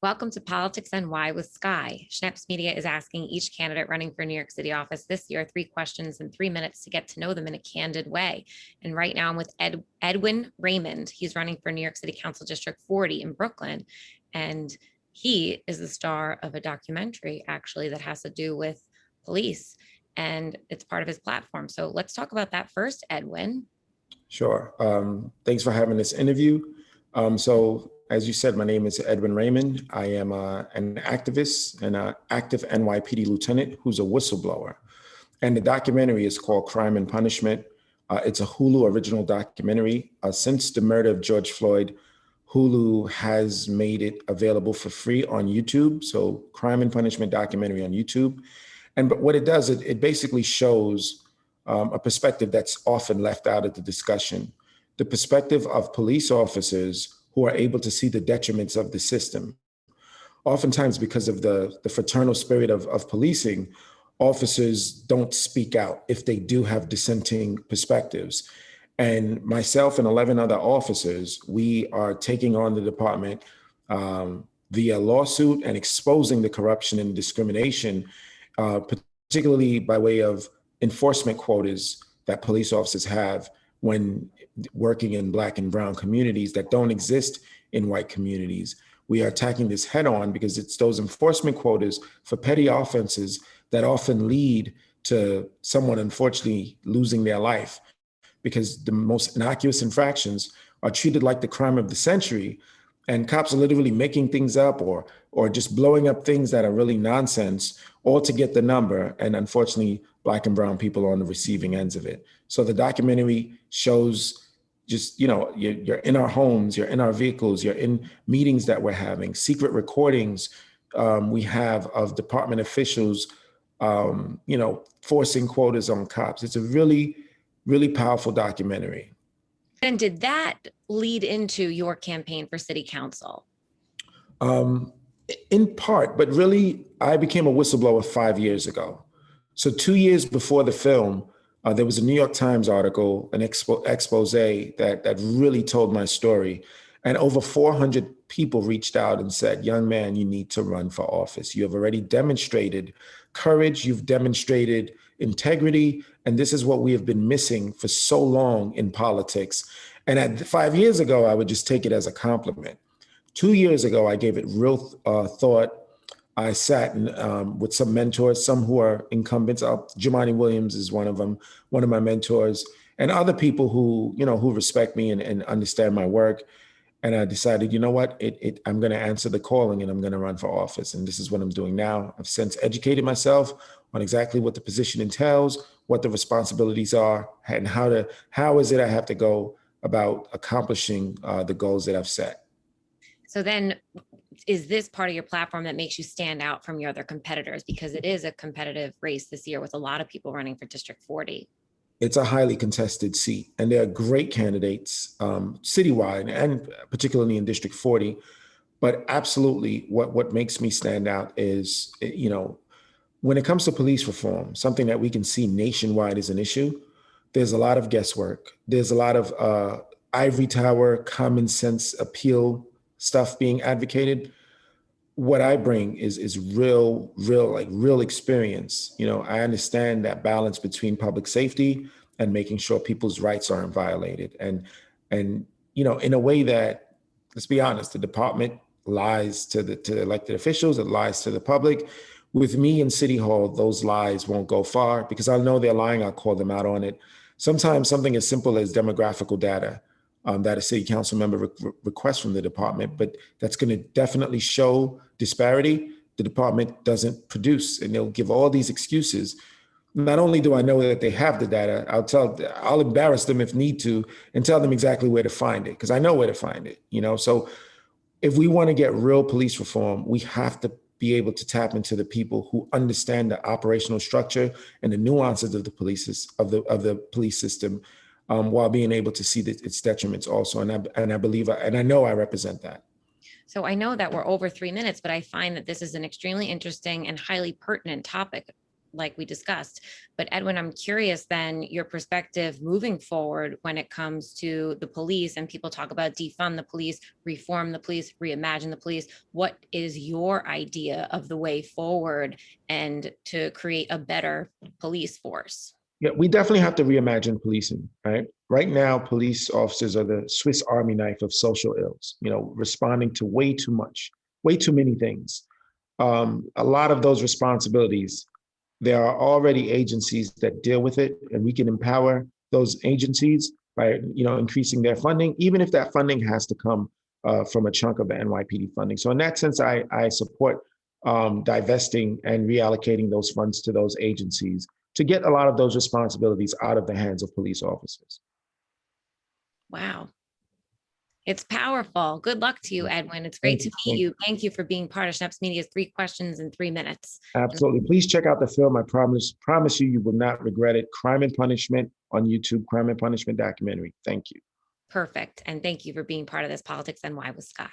Welcome to Politics NY with Sky. Schneps Media is asking each candidate running for New York City office this year 3 questions in 3 minutes to get to know them in a candid way. And right now I'm with Edwin Raymond. He's running for New York City Council District 40 in Brooklyn. And he is the star of a documentary, actually, that has to do with police. And it's part of his platform. So let's talk about that first, Edwin. Sure. Thanks for having this interview. So as you said, my name is Edwin Raymond. I am an activist and an active NYPD lieutenant who's a whistleblower. And the documentary is called Crime and Punishment. It's a Hulu original documentary. Since the murder of George Floyd, Hulu has made it available for free on YouTube. So Crime and Punishment documentary on YouTube. But what it does, it basically shows a perspective that's often left out of the discussion. The perspective of police officers who are able to see the detriments of the system. Oftentimes, because of the fraternal spirit of policing, officers don't speak out if they do have dissenting perspectives. And myself and 11 other officers, we are taking on the department via lawsuit and exposing the corruption and discrimination, particularly by way of enforcement quotas that police officers have when working in Black and brown communities that don't exist in white communities. We are attacking this head on because it's those enforcement quotas for petty offenses that often lead to someone unfortunately losing their life, because the most innocuous infractions are treated like the crime of the century, and cops are literally making things up or just blowing up things that are really nonsense, all to get the number. And unfortunately, Black and brown people are on the receiving ends of it. So the documentary shows just, you're in our homes, you're in our vehicles, you're in meetings that we're having, secret recordings we have of department officials, forcing quotas on cops. It's a really, really powerful documentary. And did that lead into your campaign for city council? In part, but really, I became a whistleblower 5 years ago. So 2 years before the film, there was a New York Times article, an expose that really told my story. And over 400 people reached out and said, young man, you need to run for office. You have already demonstrated courage, you've demonstrated integrity, and this is what we have been missing for so long in politics. And 5 years ago, I would just take it as a compliment. 2 years ago, I gave it real thought. I sat with some mentors, some who are incumbents. Jumaane Williams is one of them, one of my mentors, and other people who respect me and understand my work. And I decided, you know what, I'm going to answer the calling and I'm going to run for office. And this is what I'm doing now. I've since educated myself on exactly what the position entails, what the responsibilities are, and how is it I have to go about accomplishing the goals that I've set. So then, is this part of your platform that makes you stand out from your other competitors? Because it is a competitive race this year with a lot of people running for District 40. It's a highly contested seat, and there are great candidates citywide and particularly in District 40. But absolutely, what makes me stand out is, when it comes to police reform, something that we can see nationwide is an issue. There's a lot of guesswork. There's a lot of ivory tower, common sense appeal stuff being advocated. What I bring is real experience. I understand that balance between public safety and making sure people's rights aren't violated. And in a way that, let's be honest, the department lies to the elected officials, it lies to the public. With me in City Hall, those lies won't go far because I know they're lying. I'll call them out on it. Sometimes something as simple as demographical data that a city council member requests from the department, but that's going to definitely show disparity. The department doesn't produce, and they'll give all these excuses. Not only do I know that they have the data, I'll embarrass them if need to and tell them exactly where to find it, because I know where to find it. So if we want to get real police reform, we have to be able to tap into the people who understand the operational structure and the nuances of the police system, while being able to see its detriments also. And I believe, and I know I represent that. So I know that we're over 3 minutes, but I find that this is an extremely interesting and highly pertinent topic like we discussed. But Edwin, I'm curious then your perspective moving forward when it comes to the police, and people talk about defund the police, reform the police, reimagine the police. What is your idea of the way forward and to create a better police force? Yeah, we definitely have to reimagine policing, right? Right now, police officers are the Swiss Army knife of social ills, responding to way too much, way too many things. A lot of those responsibilities, there are already agencies that deal with it, and we can empower those agencies by, increasing their funding, even if that funding has to come from a chunk of the NYPD funding. So in that sense, I support divesting and reallocating those funds to those agencies to get a lot of those responsibilities out of the hands of police officers. Wow. It's powerful. Good luck to you, Edwin. It's great to meet you. Thank you for being part of Schneps Media's 3 questions in 3 minutes. Absolutely. Please check out the film. I promise you will not regret it. Crime and Punishment on YouTube, Crime and Punishment documentary. Thank you. Perfect. And thank you for being part of this PoliticsNY with Sky.